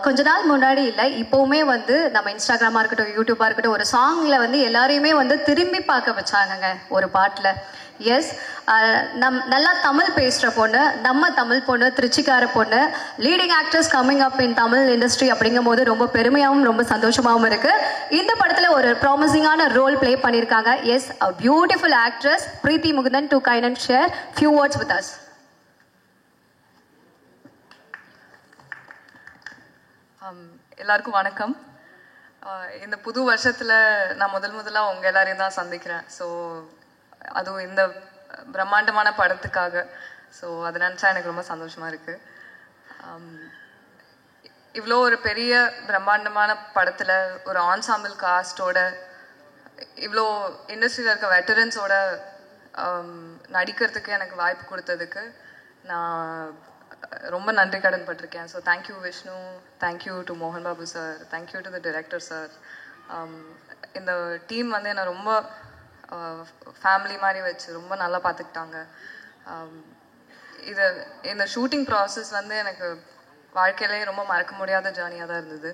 கொஞ்ச நாள் முன்னாடி இல்லை, இப்போவுமே வந்து நம்ம இன்ஸ்டாகிராமாக இருக்கட்டும், யூடியூப்பாக இருக்கட்டும், ஒரு சாங்கில் வந்து எல்லாரையுமே வந்து திரும்பி பார்க்க வச்சாங்கங்க ஒரு பாட்டில். எஸ், நல்லா தமிழ் பேசுகிற பொண்ணு, நம்ம தமிழ் பொண்ணு, திருச்சிக்கார பொண்ணு, லீடிங் ஆக்ட்ரஸ் கம்மிங் அப் இன் தமிழ் இண்டஸ்ட்ரி அப்படிங்கும் போது ரொம்ப பெருமையாகவும் ரொம்ப சந்தோஷமாகவும் இருக்குது. இந்த படத்தில் ஒரு ப்ராமிசிங்கான ரோல் ப்ளே பண்ணியிருக்காங்க. Yes, a beautiful actress Preethi Mukundan to kind and share few words with us. எல்லாருக்கும் வணக்கம். இந்த புது வருஷத்தில் நான் முதலாக உங்கள் எல்லாரையும் தான் சந்திக்கிறேன். ஸோ அதுவும் இந்த பிரம்மாண்டமான படத்துக்காக. ஸோ அதை நினச்சா எனக்கு ரொம்ப சந்தோஷமாக இருக்குது. இவ்வளோ ஒரு பெரிய பிரம்மாண்டமான படத்தில் ஒரு ஆன்சாம்பிள் காஸ்டோட, இவ்வளோ இண்டஸ்ட்ரியில் இருக்க வெட்டரன்ஸோட நடிக்கிறதுக்கு எனக்கு வாய்ப்பு கொடுத்ததுக்கு நான் ரொம்ப நன்றி கடன் பட்டிருக்கேன். So thank you Vishnu, thank you to மோகன் Babu sir, thank you to the director sir. இந்த டீம் வந்து என்னை ரொம்ப ஃபேமிலி மாதிரி வச்சு ரொம்ப நல்லா பார்த்துக்கிட்டாங்க. இந்த ஷூட்டிங் ப்ராசஸ் வந்து எனக்கு வாழ்க்கையிலே ரொம்ப மறக்க முடியாத ஜேர்னியாக தான் இருந்தது.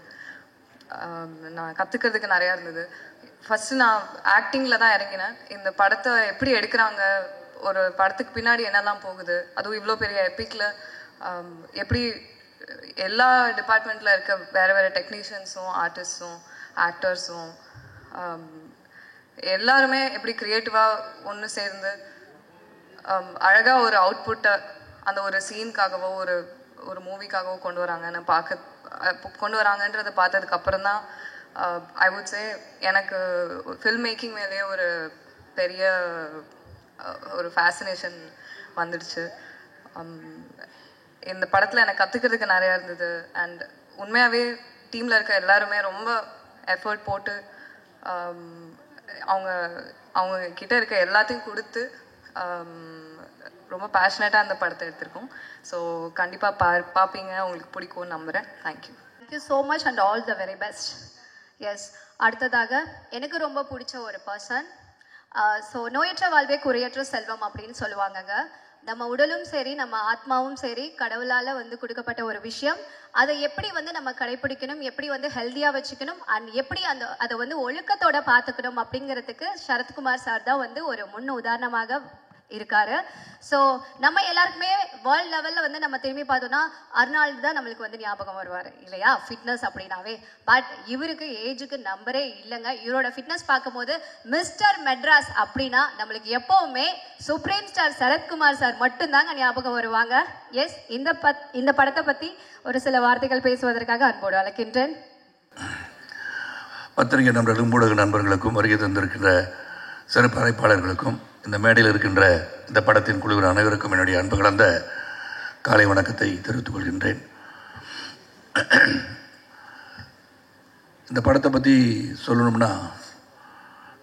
நான் கற்றுக்கிறதுக்கு நிறையா இருந்தது. ஃபஸ்ட்டு நான் ஆக்டிங்கில் தான் இறங்கினேன். இந்த படத்தை எப்படி எடுக்கிறாங்க, ஒரு படத்துக்கு பின்னாடி என்னெல்லாம் போகுது, அதுவும் இவ்வளோ பெரிய எப்பிக்கில் எப்படி எல்லா டிபார்ட்மெண்ட்டில் இருக்க வேறு வேறு டெக்னீஷியன்ஸும், ஆர்டிஸ்ட்ஸும், ஆக்டர்ஸும் எல்லாருமே எப்படி க்ரியேட்டிவாக ஒன்று சேர்ந்து அழகாக ஒரு அவுட்புட்டை அந்த ஒரு சீனுக்காகவோ ஒரு மூவிக்காகவோ கொண்டு வராங்கன்றதை பார்த்ததுக்கப்புறம் தான் ஐ வுட் சே எனக்கு ஃபில்ம் மேக்கிங் மேலேயே ஒரு பெரிய ஒரு ஃபேசினேஷன் வந்துடுச்சு. இந்த படத்தில் எனக்கு கற்றுக்கிறதுக்கு நிறையா இருந்தது. அண்ட் உண்மையாகவே டீமில் இருக்க எல்லாருமே ரொம்ப எஃபர்ட் போட்டு அவங்க கிட்ட இருக்க எல்லாத்தையும் கொடுத்து ரொம்ப பேஷனேட்டாக அந்த படத்தை எடுத்திருக்கோம். ஸோ கண்டிப்பாக பார்ப்பீங்க, உங்களுக்கு பிடிக்கும்னு நம்புகிறேன். Thank you. Thank you so much and all the very best. Yes, அடுத்ததாக எனக்கு ரொம்ப பிடிச்ச ஒரு பர்சன். ஸோ நோயற்ற வாழ்வே குறையற்ற செல்வம் அப்படின்னு சொல்லுவாங்கங்க. நம்ம உடலும் சரி, நம்ம ஆத்மாவும் சரி, கடவுளால் வந்து கொடுக்கப்பட்ட ஒரு விஷயம். அதை எப்படி வந்து நம்ம கடைப்பிடிக்கணும், எப்படி வந்து ஹெல்த்தியாக வச்சுக்கணும், அண்ட் எப்படி அதை வந்து ஒழுக்கத்தோட பார்த்துக்கணும் அப்படிங்கிறதுக்கு சரத்குமார் சார் தான் வந்து ஒரு முன் உதாரணமாக இருக்காரு. ஸோ நம்ம எல்லாருக்குமே வேர்ல்ட் லெவலில் வந்து நம்ம திரும்பி பார்த்தோம்னா அர்னால்டு தான் நம்மளுக்கு வந்து ஞாபகம் வருவார் இல்லையா, ஃபிட்னஸ் அப்படின்னாவே. பட் இவருக்கு ஏஜுக்கு நம்பரே இல்லைங்க. இவரோட ஃபிட்னஸ் பார்க்கும்போது மிஸ்டர் மெட்ராஸ் அப்படின்னா நம்மளுக்கு எப்போவுமே சுப்ரீம் ஸ்டார் சரத்குமார் சார் மட்டும்தாங்க ஞாபகம் வருவாங்க. எஸ், இந்த படத்தை பற்றி ஒரு சில வார்த்தைகள் பேசுவதற்காக அன்போடு அழைக்கின்றேன். பத்திரிகை நண்பர்களுக்கும் ஊடக நண்பர்களுக்கும் வருகை தந்திருக்கின்ற சிறப்பு அழைப்பாளர்களுக்கும் இந்த மேடையில் இருக்கின்ற இந்த படத்தின் குழுவின் அனைவருக்கும் என்னுடைய அன்பு கலந்த காலை வணக்கத்தை தெரிவித்துக் கொள்கின்றேன். இந்த படத்தை பற்றி சொல்லணும்னா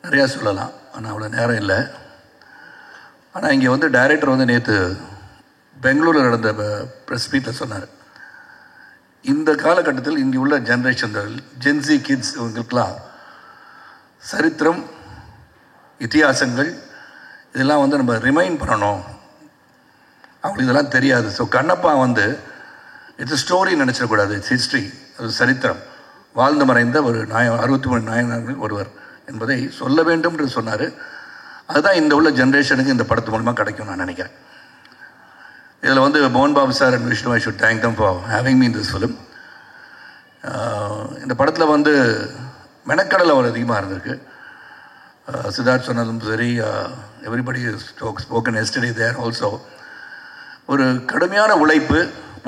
நிறையா சொல்லலாம், ஆனால் அவ்வளோ நேரம் இல்லை. ஆனால் இங்கே வந்து டைரக்டர் வந்து நேற்று பெங்களூரில் நடந்த ப்ரெஸ் மீட்டில் சொன்னார், இந்த காலகட்டத்தில் இங்கே உள்ள ஜென்ரேஷன் ஜென்சி கிட்ஸ் இவங்களுக்கெல்லாம் சரித்திரம், இதிகாசங்கள் இதெல்லாம் வந்து நம்ம ரிமைண்ட் பண்ணணும், அவங்களுக்கு இதெல்லாம் தெரியாது. ஸோ கண்ணப்பா வந்து இட்ஸ் ஸ்டோரி நினச்சிடக்கூடாது, இட்ஸ் ஹிஸ்ட்ரி, அது சரித்திரம், வாழ்ந்து மறைந்த ஒரு 63 நாயகர்கள் ஒருவர் என்பதை சொல்ல வேண்டும் என்று சொன்னார். அதுதான் இந்த உள்ள ஜென்ரேஷனுக்கு இந்த படத்து மூலமாக கிடைக்கும் நான் நினைக்கிறேன். இதில் வந்து மோகன் Babu sir and Vishnu, I should thank them for having me in this film. இந்த படத்தில் வந்து மெனக்கடலை ஒரு அதிகமாக இருந்திருக்கு. சித்தார்த் சொன்னதும் சரி, எவ்ரிபடி ஸ்போக்கன் எஸ்டர்டே தேர் ஆல்சோ. ஒரு கடுமையான உழைப்பு,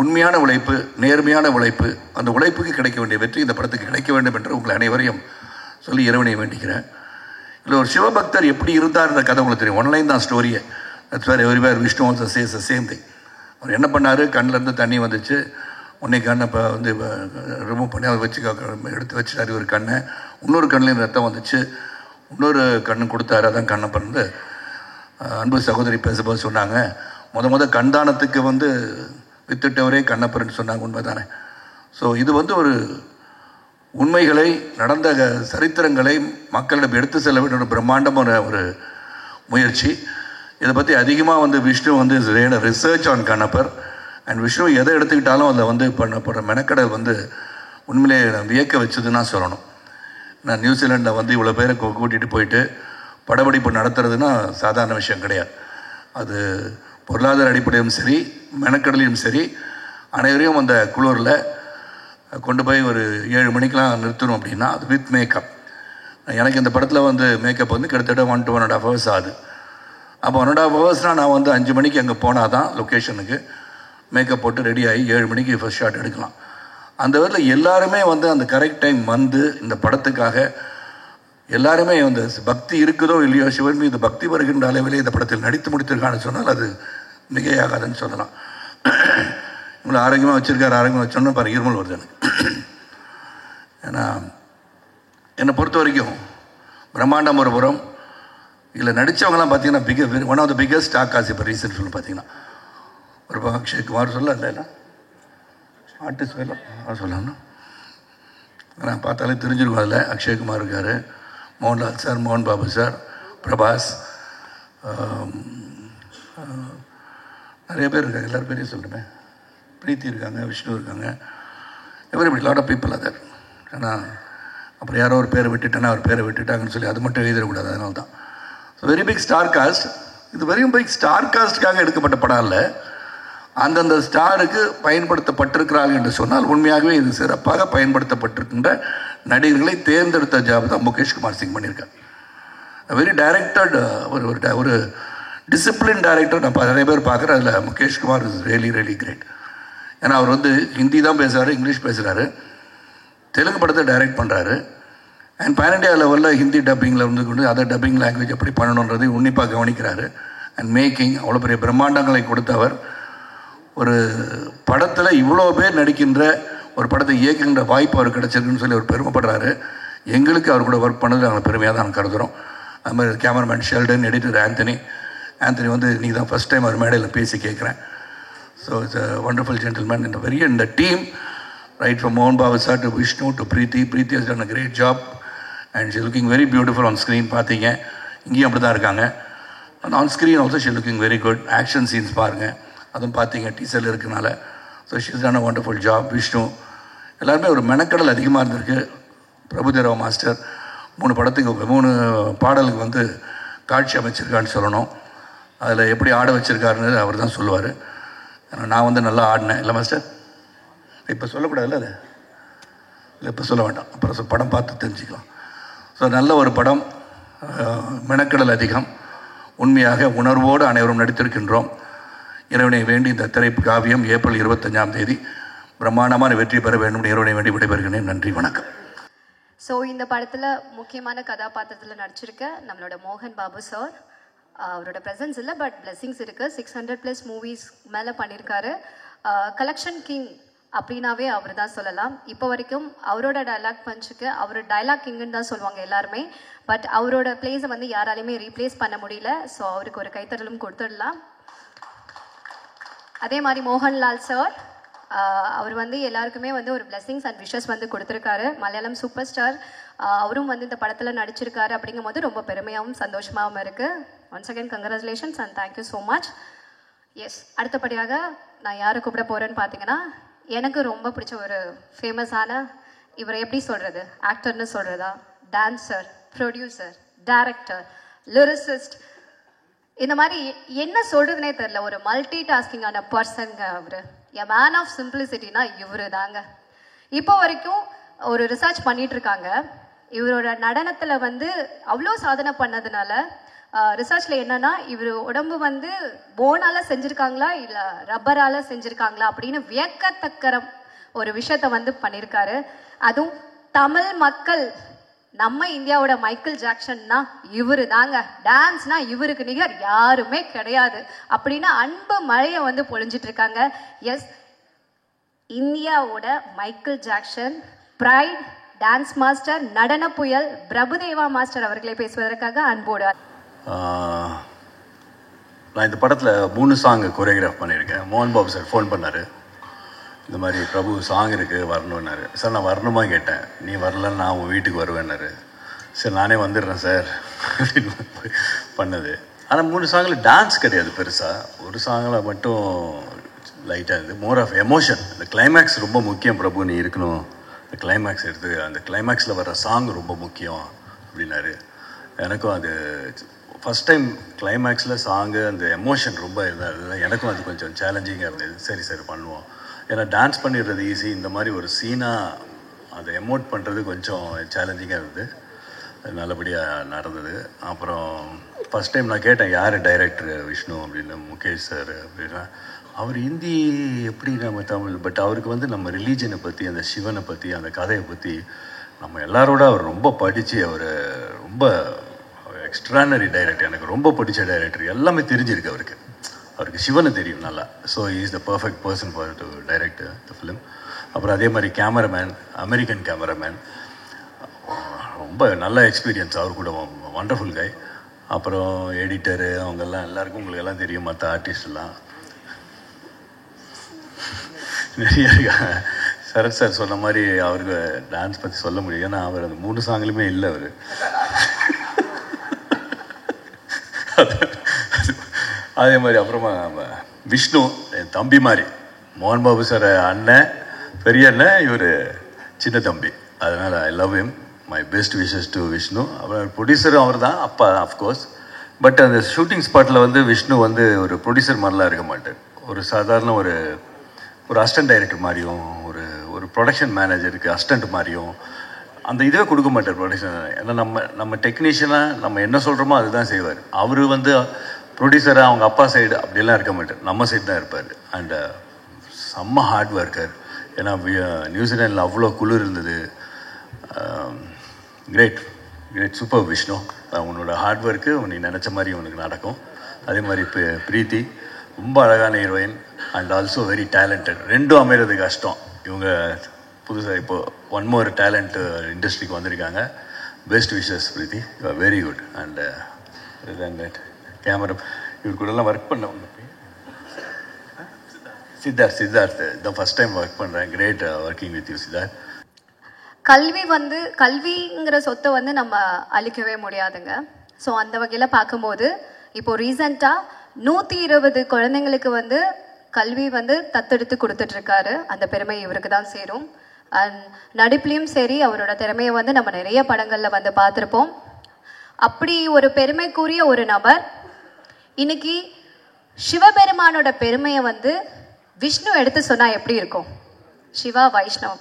உண்மையான உழைப்பு, நேர்மையான உழைப்பு, அந்த உழைப்புக்கு கிடைக்க வேண்டிய வெற்றி இந்த படத்துக்கு கிடைக்க வேண்டும் என்று உங்களை அனைவரையும் சொல்லி இறைவனை வேண்டிக்கிறேன். இல்லை ஒரு சிவபக்தர் எப்படி இருந்தார் இந்த கதை உங்களுக்கு தெரியும், ஒன்லைன் தான் ஸ்டோரியே. That's where everywhere Vishnu also says the same thing. அவர் என்ன பண்ணார், கண்ணிலேருந்து தண்ணி வந்துச்சு, உன்னை கண்ணை இப்போ வந்து ரிமூவ் பண்ணி அதை வச்சு எடுத்து வச்சுட்டாரு ஒரு கண்ணை, இன்னொரு கண்ணிலேருந்து ரத்தம் வந்துச்சு, இன்னொரு கண்ணு கொடுத்தாரு, அதான் கண்ணப்பன். அன்பு சகோதரி பேசும்போது சொன்னாங்க, முத கண்தானத்துக்கு வந்து வித்துட்டவரே கண்ணப்பர்னு சொன்னாங்க. உண்மை தானே? ஸோ இது வந்து ஒரு உண்மைகளை, நடந்த சரித்திரங்களை மக்களிடம் எடுத்து செல்ல வேண்டிய ஒரு பிரம்மாண்டமான ஒரு முயற்சி. இதை பற்றி அதிகமாக வந்து விஷ்ணு வந்து research on Kannappar, and Vishnu எதை எடுத்துக்கிட்டாலும் அதில் வந்து பண்ணப்படுற மெனக்கடல் வந்து உண்மையிலே வியக்க வச்சதுன்னா சொல்லணும். நான் நியூசிலாண்டில் வந்து இவ்வளோ பேரை கூட்டிகிட்டு போயிட்டு படப்பிடிப்பு நடத்துறதுன்னா சாதாரண விஷயம் கிடையாது. அது பொருளாதார அடிப்படையிலும் சரி, மெனக்கடலையும் சரி, அனைவரையும் அந்த குளூரில் கொண்டு போய் ஒரு 7 மணிக்கெலாம் நிறுத்தணும் அப்படின்னா அது வித் மேக்கப். எனக்கு இந்த படத்தில் வந்து மேக்கப் வந்து கிட்டத்தட்ட 1 to 1.5 hours ஆகுது. அப்போ 1.5 hours நான் வந்து 5 மணிக்கு அங்கே போனால் தான் லொக்கேஷனுக்கு மேக்கப் போட்டு ரெடி ஆகி 7 மணிக்கு ஃபர்ஸ்ட் ஷாட் எடுக்கலாம். அந்த வரையில் எல்லாருமே வந்து அந்த கரெக்ட் டைம் வந்து இந்த படத்துக்காக எல்லாருமே வந்து பக்தி இருக்குதோ இல்லையோ சிவன் மீது பக்தி வருகின்ற அளவிலே இந்த படத்தில் நடித்து முடித்திருக்கான்னு சொன்னால் அது மிகையாகாதுன்னு சொல்லலாம். இவ்வளோ ஆரோக்கியமாக வச்சுருக்காரு பாரு இருமல் வருது எனக்கு. ஏன்னா என்னை பொறுத்த வரைக்கும் பிரம்மாண்டம் ஒரு புறம், இதில் நடித்தவங்களாம் பார்த்தீங்கன்னா one of the biggest star cast. இப்போ ரீசெண்ட் ஃபிலிம் பார்த்தீங்கன்னா ஒரு அக்ஷய் குமார் சொல்ல இல்லை ஆர்டிஸ்ட் வேலை சொல்லணும், நான் பார்த்தாலே தெரிஞ்சிருக்கும். அதில் அக்ஷய்குமார் இருக்கார், மோகன்லால் சார், மோகன் பாபு சார், பிரபாஸ், நிறைய பேர் இருக்காங்க. எல்லோரும் பேரையும் சொல்லுவேன். பிரீத்தி இருக்காங்க, விஷ்ணு இருக்காங்க, everybody lot of people other. ஏன்னா அப்புறம் யாரோ ஒரு பேரை விட்டுட்டேன்னா அவர் பேரை விட்டுட்டாங்கன்னு சொல்லி அது மட்டும் எழுதிடக்கூடாது. அதனால தான் வெரி பிக் ஸ்டார் காஸ்ட். இது வெரி பிக் ஸ்டார் காஸ்ட்டுக்காக எடுக்கப்பட்ட படம் இல்லை, அந்தந்த ஸ்டாருக்கு பயன்படுத்தப்பட்டிருக்கிறார்கள் என்று சொன்னால் உண்மையாகவே இது சிறப்பாக பயன்படுத்தப்பட்டிருக்கின்ற நடிகர்களை தேர்ந்தெடுத்த ஜாப் தான் முகேஷ் குமார் சிங் பண்ணியிருக்கார். வெரி டைரக்டட், ஒரு டிசிப்ளின் டைரக்டர் நான் நிறைய பேர் பார்க்குறேன். அதில் Mukesh Kumar is really great. ஏன்னா அவர் வந்து ஹிந்தி தான் பேசுகிறாரு, இங்கிலீஷ் பேசுகிறாரு, தெலுங்கு படத்தை டைரக்ட் பண்ணுறாரு, அண்ட் பேன் இண்டியா லெவலில் ஹிந்தி டப்பிங்கில் வந்து கொண்டு அதர் டப்பிங் லாங்குவேஜ் எப்படி பண்ணணுன்றதை உன்னிப்பாக கவனிக்கிறாரு. அண்ட் மேக்கிங் அவ்வளோ பெரிய பிரம்மாண்டங்களை கொடுத்தவர். ஒரு படத்தில் இவ்வளோ பேர் நடிக்கின்ற ஒரு படத்தை இயக்குகின்ற வாய்ப்பு அவர் கிடச்சிருக்குன்னு சொல்லி அவர் பெருமைப்படுறாரு. எங்களுக்கு அவர் கூட ஒர்க் பண்ணது நாங்கள் பெருமையாக தான் கருதுகிறோம். அது மாதிரி கேமராமேன் ஷெல்டன், எடிட்டர் ஆந்தனி வந்து இன்றைக்கி தான் ஃபஸ்ட் டைம் அவர் மேடையில் பேசி கேட்குறேன். So it's a wonderful gentleman. இந்த டீம் ரைட் ஃப்ரம் மோகன் Babu sir to Vishnu to Preethi has done a great job and she looking very beautiful on screen. பார்த்தீங்க, இங்கேயும் அப்படி தான் இருக்காங்க. And on screen also she looking very good. Action scenes பாருங்கள், அதுவும் பார்த்தீங்க டீசரில் இருக்கனால. So she's done a wonderful job. Vishnu எல்லாருமே ஒரு மெனக்கடல் அதிகமாக இருந்திருக்கு. பிரபுதேவா மாஸ்டர் 3 படத்துக்கு 3 பாடலுக்கு வந்து காட்சி அமைச்சிருக்கான்னு சொல்லணும். அதில் எப்படி ஆட வச்சுருக்காருன்னு அவர் தான் சொல்லுவார். நான் வந்து நல்லா ஆடினேன் இல்லை மாஸ்டர்? இப்போ சொல்லக்கூடாதுல்ல, அது இல்லை இப்போ சொல்ல வேண்டாம், அப்புறம் படம் பார்த்து தெரிஞ்சுக்கலாம். ஸோ நல்ல ஒரு படம், மெனக்கடல் அதிகம். உண்மையாக உணர்வோடு அனைவரும் நடித்திருக்கின்றோம். இறைவனை வேண்டி இந்த திரைக்காவியம் ஏப்ரல் 25ஆம் தேதி பிரம்மாண்டமான வெற்றி பெற வேண்டும். இறைவனை வேண்டி விடைபெறுகிறேன். நன்றி, வணக்கம். ஸோ இந்த படத்தில் முக்கியமான கதாபாத்திரத்தில் நடிச்சிருக்க நம்மளோட மோகன் பாபு சார், அவரோட ப்ரெசன்ஸ் இல்லை பட் பிளெஸிங்ஸ் இருக்குது. 600+ மூவிஸ் மேலே பண்ணியிருக்காரு. கலெக்ஷன் கிங் அப்படின்னாவே அவர் தான் சொல்லலாம். இப்போ வரைக்கும் அவரோட டைலாக் பஞ்சுக்கு அவர் டைலாக் கிங்குன்னு தான் சொல்லுவாங்க எல்லாருமே. பட் அவரோட பிளேஸை வந்து யாராலையுமே ரீப்ளேஸ் பண்ண முடியல. ஸோ அவருக்கு ஒரு கைத்தறலும் கொடுத்துடலாம். அதே மாதிரி மோகன்லால் சார், அவர் வந்து எல்லாருக்குமே வந்து ஒரு பிளெஸிங்ஸ் அண்ட் விஷஸ் வந்து கொடுத்துருக்காரு. மலையாளம் சூப்பர் ஸ்டார், அவரும் வந்து இந்த படத்தில் நடிச்சிருக்காரு. அப்படிங்கும் போது ரொம்ப பெருமையாகவும் சந்தோஷமாகவும் இருக்குது. Once again congratulations and thank you so much. Yes, அடுத்தபடியாக நான் யாரை கூப்பிட போகிறேன்னு பார்த்தீங்கன்னா, எனக்கு ரொம்ப பிடிச்ச ஒரு ஃபேமஸான, இவரை எப்படி சொல்கிறது, ஆக்டர்னு சொல்கிறதா, டான்ஸர், ப்ரொடியூசர், டைரக்டர், லிரிசிஸ்ட், இந்த மாதிரி என்ன சொல்கிறதுனே தெரில, ஒரு மல்டி டாஸ்கிங்கான பர்சனுங்க அவர். எ மேன் ஆஃப் சிம்பிளிசிட்டினா இவர் தாங்க. இப்போ வரைக்கும் ஒரு ரிசர்ச் பண்ணிட்டு இருக்காங்க. இவரோட நடனத்தில் வந்து அவ்வளோ சாதனை பண்ணதுனால ரிசர்ச்சில் என்னன்னா, இவர் உடம்பு வந்து போனால் செஞ்சுருக்காங்களா இல்லை ரப்பரால் செஞ்சுருக்காங்களா அப்படின்னு வியக்கத்தக்கற ஒரு விஷயத்த வந்து பண்ணியிருக்காரு. அதுவும் தமிழ் மக்கள், நம்ம இந்தியாவோட மைக்கேல் ஜாக்சன்னா இவர் தாங்க. டான்ஸ்னா இவருக்கு நிகர் யாருமே கிடையாது அப்படின்னு அன்பு மழையை வந்து பொழிஞ்சிட்டு இருக்காங்க. எஸ், இந்தியாவோட Michael Jackson, pride, dance master, நடன புயல் பிரபுதேவா மாஸ்டர் அவர்களை பேசுவதற்காக அன்போடு. நான் இந்த படத்தில் 3 சாங் கொரியோகிராஃப் பண்ணியிருக்கேன். மோகன் பாபு சார் ஃபோன் பண்ணார், இந்த மாதிரி பிரபு சாங் இருக்குது வரணுன்னாரு. சார் நான் வரணுமா கேட்டேன். நீ வரலன்னு நான் உங்கள் வீட்டுக்கு வருவேன்னாரு. சரி நானே வந்துடுறேன் சார் அப்படின்னு பண்ணது. ஆனால் 3 சாங்கில் டான்ஸ் கிடையாது பெருசாக. ஒரு சாங்கில் மட்டும் லைட்டாக இருந்தது. More of emotion. அந்த கிளைமேக்ஸ் ரொம்ப முக்கியம் பிரபு, நீ இருக்கணும் அந்த கிளைமேக்ஸ் எடுத்து, அந்த கிளைமேக்ஸில் வர சாங் ரொம்ப முக்கியம் அப்படின்னாரு. எனக்கும் அது ஃபஸ்ட் டைம் கிளைமேக்ஸில் சாங்கு அந்த எமோஷன் ரொம்ப இதாக இருந்தது. எனக்கும் அது கொஞ்சம் சேலஞ்சிங்காக இருந்தது. சரி சரி பண்ணுவோம், ஏன்னா டான்ஸ் பண்ணிடுறது ஈஸி, இந்த மாதிரி ஒரு சீனாக அதை எமோட் பண்ணுறது கொஞ்சம் சேலஞ்சிங்காக இருந்தது. நல்லபடியாக நடந்தது. அப்புறம் ஃபஸ்ட் டைம் நான் கேட்டேன் யார் டைரக்டர் விஷ்ணு அப்படின்னு. முகேஷ் சார் அப்படின்னா. அவர் ஹிந்தி எப்படி நம்ம தமிழ், பட் அவருக்கு வந்து நம்ம ரிலீஜனை பற்றி, அந்த சிவனை பற்றி, அந்த கதையை பற்றி நம்ம எல்லாரோட அவர் ரொம்ப படித்து, அவர் ரொம்ப எக்ஸ்ட்ரானரி டைரக்டர். எனக்கு ரொம்ப பிடிச்ச டைரக்டர். எல்லாமே தெரிஞ்சிருக்கு அவருக்கு. அவருக்கு சிவனை தெரியும் நல்லா. So is the perfect person for to direct the film. அப்புறம் அதே மாதிரி கேமராமேன், அமெரிக்கன் கேமராமேன், ரொம்ப நல்ல எக்ஸ்பீரியன்ஸ் அவர் கூட, வண்டர்ஃபுல் கை. அப்புறம் எடிட்டரு அவங்கெல்லாம் எல்லாருக்கும் உங்களுக்கு எல்லாம் தெரியும், மற்ற ஆர்டிஸ்ட்லாம் நிறைய இருக்காங்க. சரத் சார் சொன்ன மாதிரி அவருக்கு டான்ஸ் பற்றி சொல்ல முடியும், ஏன்னா அவர் அந்த 3 சாங்லையுமே இல்லை அவர். அதே மாதிரி அப்புறமா நம்ம விஷ்ணு என் தம்பி மாதிரி, மோகன் பாபு சார் அண்ணன், பெரிய அண்ணன், இவர் சின்ன தம்பி. அதனால் I love him. My best wishes to Vishnu. அப்புறம் ப்ரொடியூசரும் அவர் தான், அப்பா அஃப்கோர்ஸ். பட் அந்த ஷூட்டிங் ஸ்பாட்டில் வந்து விஷ்ணு வந்து ஒரு ப்ரொடியூசர் மாதிரிலாம் இருக்க மாட்டார். ஒரு சாதாரண ஒரு அசிஸ்டன்ட் டைரக்டர் மாதிரியும், ஒரு ப்ரொடக்ஷன் மேனேஜருக்கு அசிஸ்டண்ட் மாதிரியும் அந்த இதுவே கொடுக்க மாட்டார் ப்ரொடக்ஷன். ஏன்னா நம்ம டெக்னீஷியனாக நம்ம என்ன சொல்கிறோமோ அதுதான் செய்வார். அவர் வந்து ப்ரொடியூசராக அவங்க அப்பா சைடு அப்படிலாம் இருக்க மாட்டார், நம்ம சைடு தான் இருப்பார். அண்ட் செம்ம ஹார்ட் ஒர்க்கர். ஏன்னா நியூசிலாண்டில் அவ்வளோ குளிர் இருந்தது. Great great super Vishnu. உன்னோட ஹார்ட் ஒர்க்கு நீ நினச்ச மாதிரி உனக்கு நடக்கும். அதே மாதிரி இப்போ பிரீத்தி ரொம்ப அழகான heroine and also very talented. ரெண்டும் அமைகிறது கஷ்டம். இவங்க புதுசாக இப்போது ஒன் மோர் டேலண்ட் இண்டஸ்ட்ரிக்கு வந்திருக்காங்க. Best wishes Preethi, you are very good. And camera இவர் கூடலாம் ஒர்க் பண்ண சித்தார்த் இதான் ஃபஸ்ட் டைம் ஒர்க் பண்ணுறேன். Great working with you Siddharth. கல்விங்கிற சொத்தை வந்து நம்ம அழிக்கவே முடியாதுங்க. ஸோ அந்த வகையில் பார்க்கும்போது இப்போ ரீசண்டாக 120 குழந்தைங்களுக்கு வந்து கல்வி வந்து தத்தெடுத்து கொடுத்துட்ருக்காரு. அந்த பெருமை இவருக்கு தான் சேரும். அண்ட் நடிப்புலையும் சரி, அவரோட திறமையை வந்து நம்ம நிறைய படங்களில் வந்து பார்த்துருப்போம். அப்படி ஒரு பெருமைக்குரிய ஒரு நபர் இன்னைக்கு சிவபெருமானோட பெருமையை வந்து விஷ்ணு எடுத்து சொன்னால் எப்படி இருக்கும்? சிவா வைஷ்ணவ்,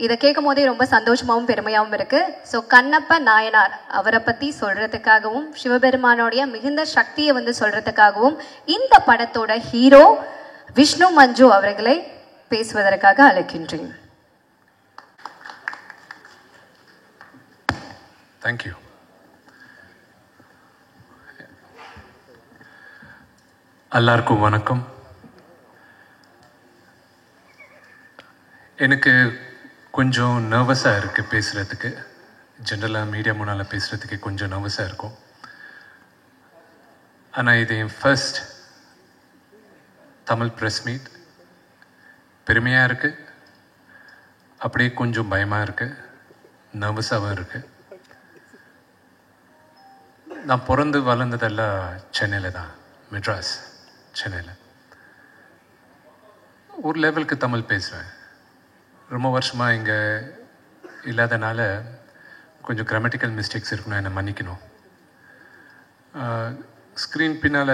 இதை கேட்கும் போதே ரொம்ப சந்தோஷமாகவும் பெருமையாகவும் இருக்கு. ஸோ கண்ணப்ப நாயனார் அவரை பற்றி சொல்றதுக்காகவும், சிவபெருமானோடைய மிகுந்த சக்தியை வந்து சொல்றதுக்காகவும் இந்த படத்தோட ஹீரோ விஷ்ணு மஞ்சு அவர்களை பேசுவதற்காக அழைக்கின்றேன். தேங்க்யூ. எல்லாருக்கும் வணக்கம். எனக்கு கொஞ்சம் நர்வஸாக இருக்குது பேசுகிறதுக்கு. ஜென்ரலாக மீடியா முன்னால் பேசுகிறதுக்கு கொஞ்சம் நர்வஸாக இருக்கும். ஆனால் இது என் ஃபர்ஸ்ட் தமிழ் ப்ரெஸ் மீட். பெருமையாக இருக்குது, அப்படியே கொஞ்சம் பயமாக இருக்குது, நர்வஸாகவும் இருக்குது. நான் பிறந்து வளர்ந்ததெல்லாம் சென்னையில் தான், மெட்ராஸ் சென்னையில். ஒரு லெவலுக்கு தமிழ் பேசுவேன். ரொம்ப வருஷமாக இங்கே இல்லாதனால கொஞ்சம் கிராமட்டிக்கல் மிஸ்டேக்ஸ் இருக்கணும், என்னை மன்னிக்கணும். ஸ்க்ரீன் பின்னால்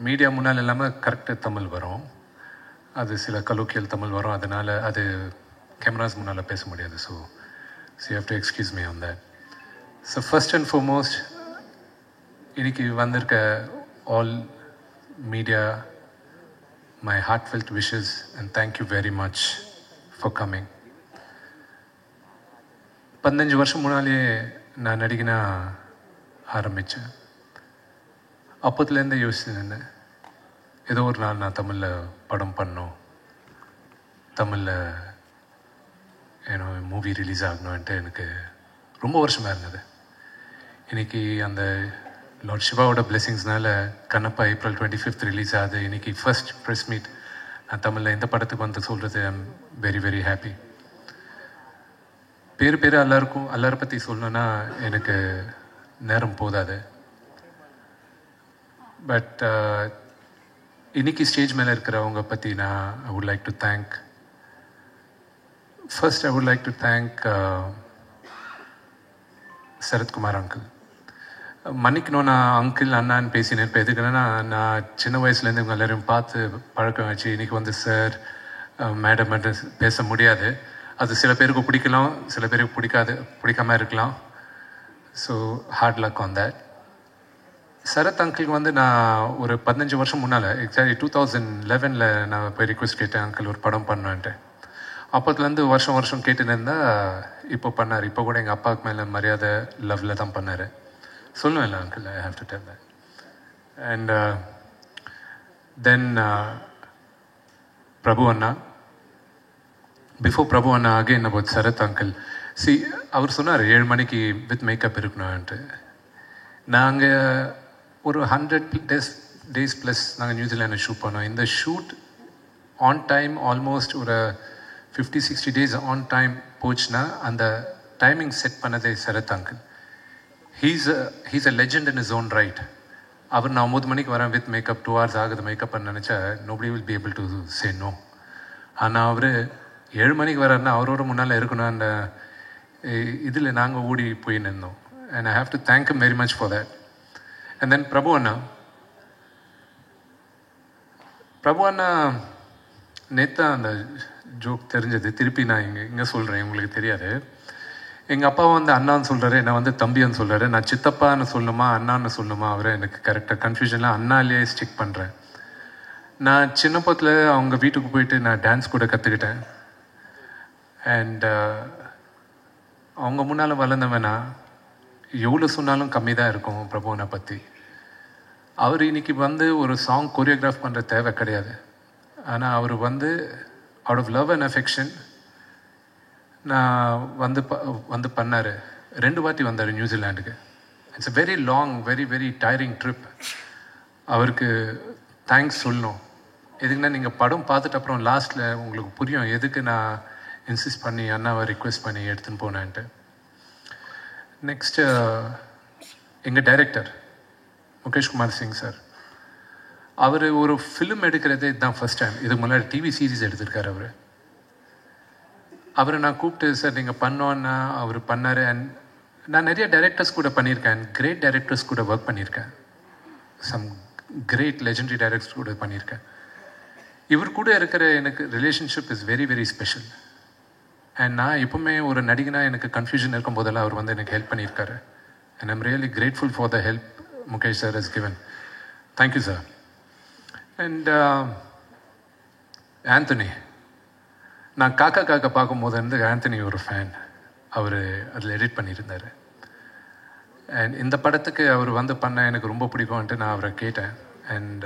மீடியா முன்னால் இல்லாமல் கரெக்டாக தமிழ் வரும், அது சில கலோக்கியல் தமிழ் வரும், அதனால் அது கேமராஸ் முன்னால் பேச முடியாது. So you have to excuse me on that. So first and foremost இன்னைக்கு வந்திருக்க all media, my heartfelt wishes and thank you very much for coming. 15 வருஷம் முன்னாலே நான் நடிகனா ஆரம்பித்தேன். அப்போதுலேருந்து யோசிச்சுருந்தேன், ஏதோ ஒரு நாள் நான் தமிழில் படம் பண்ணணும், தமிழில் ஏன்னோ மூவி ரிலீஸ் ஆகணும்ன்ட்டு எனக்கு ரொம்ப வருஷமாக இருந்தது. இன்றைக்கி அந்த லார்ட் சிவாவோட பிளெஸிங்ஸ்னால கண்ணப்பா April 25th ரிலீஸ் ஆகுது. இன்றைக்கி ஃபர்ஸ்ட் ப்ரெஸ் மீட் நான் தமிழில் எந்த படத்துக்கு வந்து சொல்கிறது. I'm very very happy. பேர் எல்லாரை பற்றி சொல்லணுன்னா எனக்கு நேரம் போதாது. பட் இன்னைக்கு ஸ்டேஜ் மேலே இருக்கிறவங்க பற்றி நான் I would like to thank. First I would like to thank Sarathkumar uncle. மன்னிக்கணும், நான் அங்கிள் அண்ணான்னு பேசினேன். இப்போ எதுக்குன்னா, நான் சின்ன வயசுலேருந்து இவங்க எல்லாரையும் பார்த்து பழக்கம் வச்சு இன்னைக்கு வந்து சார் மேடம் பேச முடியாது. அது சில பேருக்கு பிடிக்கலாம், சில பேருக்கு பிடிக்காம இருக்கலாம். So hard luck on that. Sarath அங்கிளுக்கு வந்து நான் ஒரு 15 வருஷம் முன்னால், எக்ஸாக்ட்லி 2011 நான் போய் ரிக்வெஸ்ட் கேட்டேன், அங்கிள் ஒரு படம் பண்ணுவேன்ட்டு. அப்போத்துலேருந்து வருஷம் வருஷம் கேட்டுன்னு இருந்தால் இப்போ பண்ணார். இப்போ கூட எங்கள் அப்பாவுக்கு மேலே மரியாதை லவ்வில் தான் பண்ணார். சொல்லுவேன்ல uncle, I have to tell that. And then Prabhu அண்ணா. பிஃபோர் பிரபு அண்ணா அகெயின் அபவுட் சரத் அங்கிள். அவர் சொன்னார் 7 மணிக்கு வித் மேக்கப் இருக்கணும்ன்ட்டு. நாங்கள் ஒரு 100 days ப்ளஸ் நாங்கள் நியூசிலாண்டில் ஷூட் பண்ணோம். இந்த ஷூட் ஆன் டைம் ஆல்மோஸ்ட் ஒரு 50-60 days ஆன் டைம் போச்சுன்னா அந்த டைமிங் செட் பண்ணதே Sarath uncle. He's a legend in his own right. அவர் நான் 9 மணிக்கு வரேன் வித் மேக்கப், 2 hours ஆகுது மேக்கப் பண்ண நினச்சா nobody will be able to say no. ஆனால் அவர் 7 மணிக்கு வர்றாருன்னா அவரோட முன்னால் இருக்கணும். அந்த இதில் நாங்கள் ஓடி போய் நின்றோம். And I have to thank him very much for that. And then Prabhu Anna நேற்று அந்த ஜோக் தெரிஞ்சது, திருப்பி நான் இங்கே சொல்கிறேன், உங்களுக்கு தெரியாது. எங்கள் அப்பா வந்து அண்ணான்னு சொல்கிறாரு, என்னை வந்து தம்பின்னு சொல்கிறாரு. நான் சித்தப்பான்னு சொல்லணுமா அண்ணான்னு சொல்லணுமா அவரை எனக்கு கரெக்டாக கன்ஃபியூஷனில் அண்ணாலேயே ஸ்டிக் பண்ணுறேன். நான் சின்ன பத்தில் அவங்க வீட்டுக்கு போயிட்டு நான் டான்ஸ் கூட கற்றுக்கிட்டேன். அண்ட் அவங்க முன்னால் வளர்ந்தவனா எவ்வளோ சொன்னாலும் கம்மி தான் இருக்கும் பிரபுவனை பற்றி. அவர் இன்னைக்கு வந்து ஒரு சாங் கொரியோகிராஃப் பண்ணுற தேவை கிடையாது. ஆனால் அவர் வந்து out of love and affection நான் வந்து பண்ணார். 2 வாட்டி வந்தார் நியூசிலாண்டுக்கு. It's a very long, very very tiring trip. அவருக்கு தேங்க்ஸ் சொல்லணும். எதுக்குன்னா, நீங்கள் படம் பார்த்துட்டு அப்புறம் லாஸ்ட்டில் உங்களுக்கு புரியும் எதுக்கு நான் இன்சிஸ்ட் பண்ணி அண்ணாவை ரிக்வெஸ்ட் பண்ணி எடுத்துன்னு போனேன்ட்டு. நெக்ஸ்ட்டு எங்கள் டைரக்டர் முகேஷ் குமார் சிங் சார். அவர் ஒரு ஃபிலிம் எடுக்கிறதே இதுதான் ஃபர்ஸ்ட் டைம். இதுக்கு முன்னாடி டிவி சீரீஸ் எடுத்திருக்கார் அவர். அவரை நான் கூப்பிட்டு சார் நீங்கள் பண்ணோன்னா அவர் பண்ணார். அண்ட் நான் நிறைய டைரக்டர்ஸ் கூட பண்ணியிருக்கேன், கிரேட் டைரக்டர்ஸ் கூட ஒர்க் பண்ணியிருக்கேன், சம் கிரேட் லெஜெண்டரி டைரக்டர்ஸ் கூட பண்ணியிருக்கேன். இவர் கூட இருக்கிற எனக்கு relationship is very very special. And நான் எப்பவுமே ஒரு நடிகனாக எனக்கு கன்ஃபியூஷன் இருக்கும் போதெல்லாம் அவர் வந்து எனக்கு ஹெல்ப் பண்ணியிருக்காரு. And I'm really grateful for the help Mukesh sir has given. Thank you sir. And Anthony, நான் காக்கா பார்க்கும்போது இருந்து ஆந்தனி ஒரு ஃபேன். அவர் அதில் எடிட் பண்ணியிருந்தார். அண்ட் இந்த படத்துக்கு அவர் வந்து பண்ண எனக்கு ரொம்ப பிடிக்கும்ன்ட்டு நான் அவரை கேட்டேன். அண்ட்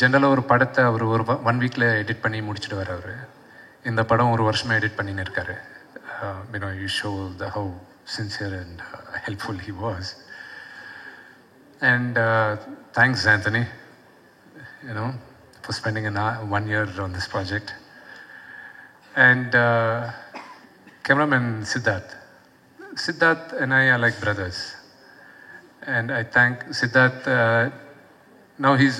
ஜென்ரலாக ஒரு படத்தை அவர் ஒரு 1 வீக்கில் எடிட் பண்ணி முடிச்சுடுவார். அவர் இந்த படம் ஒரு வருஷமாக எடிட் பண்ணின்னு இருக்காரு. You show the how sincere and helpful he was. And thanks Anthony, for spending 1 year on this project. And cameraman Siddharth and I are like brothers. And I thank Siddharth. Now he's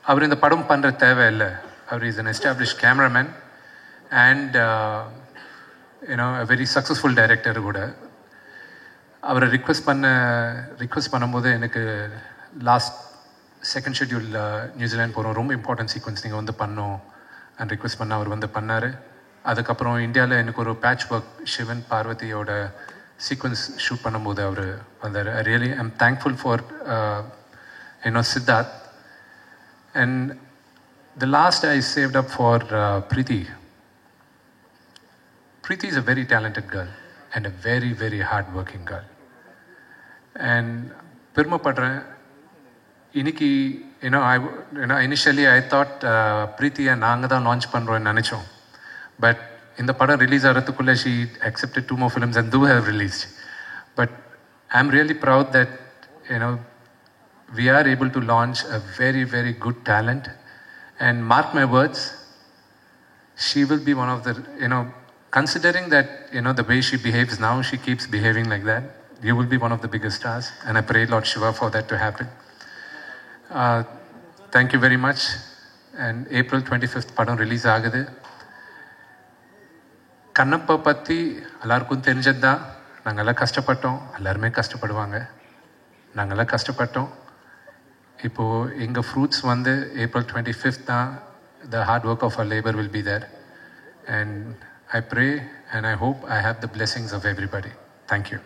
அவர் இந்த படம் பண்ணுற தேவை இல்லை. அவர் is an established cameraman and a very successful director கூட. அவரை request பண்ணும்போது எனக்கு last second schedule New Zealand போகிறோம், ரொம்ப இம்பார்ட்டன்ட் சீக்வன்ஸ் நீங்கள் வந்து பண்ணோம் அண்ட் ரிக்வெஸ்ட் பண்ண அவர் வந்து பண்ணார். அதுக்கப்புறம் இந்தியாவில் எனக்கு ஒரு பேட்ச் ஒர்க் சிவன் பார்வதியோட சீக்வன்ஸ் ஷூட் பண்ணும்போது அவர் வந்தார். I really I'm thankful for Siddharth. And the last I saved up for Preeti. Preeti is a very talented girl and a very very hard working girl. And பெருமைப்படுறேன். இன்னைக்கு initially I thought Preetiயை நாங்கள் தான் launch பண்ணுறோன்னு நினச்சோம். But இந்த படம் release ஆகிறதுக்குள்ளே she accepted 2 more films and do have released. But I'm really proud that we are able to launch a very very good talent. And mark my words, she will be one of the, considering that, the way she behaves now, she keeps behaving like that, you will be one of the biggest stars. And I pray Lord Shiva for that to happen. Thank you very much. And April 25th படம் release ஆகுது. கண்ணப்பை பற்றி எல்லாருக்கும் தெரிஞ்சது தான். நாங்கள்லாம் கஷ்டப்பட்டோம், எல்லாருமே கஷ்டப்படுவாங்க, நாங்கள்லாம் கஷ்டப்பட்டோம். இப்போது எங்கள் ஃப்ரூட்ஸ் வந்து April 25th தான். The hard work of our labor will be there. And I pray and I hope I have the blessings of everybody. Thank you.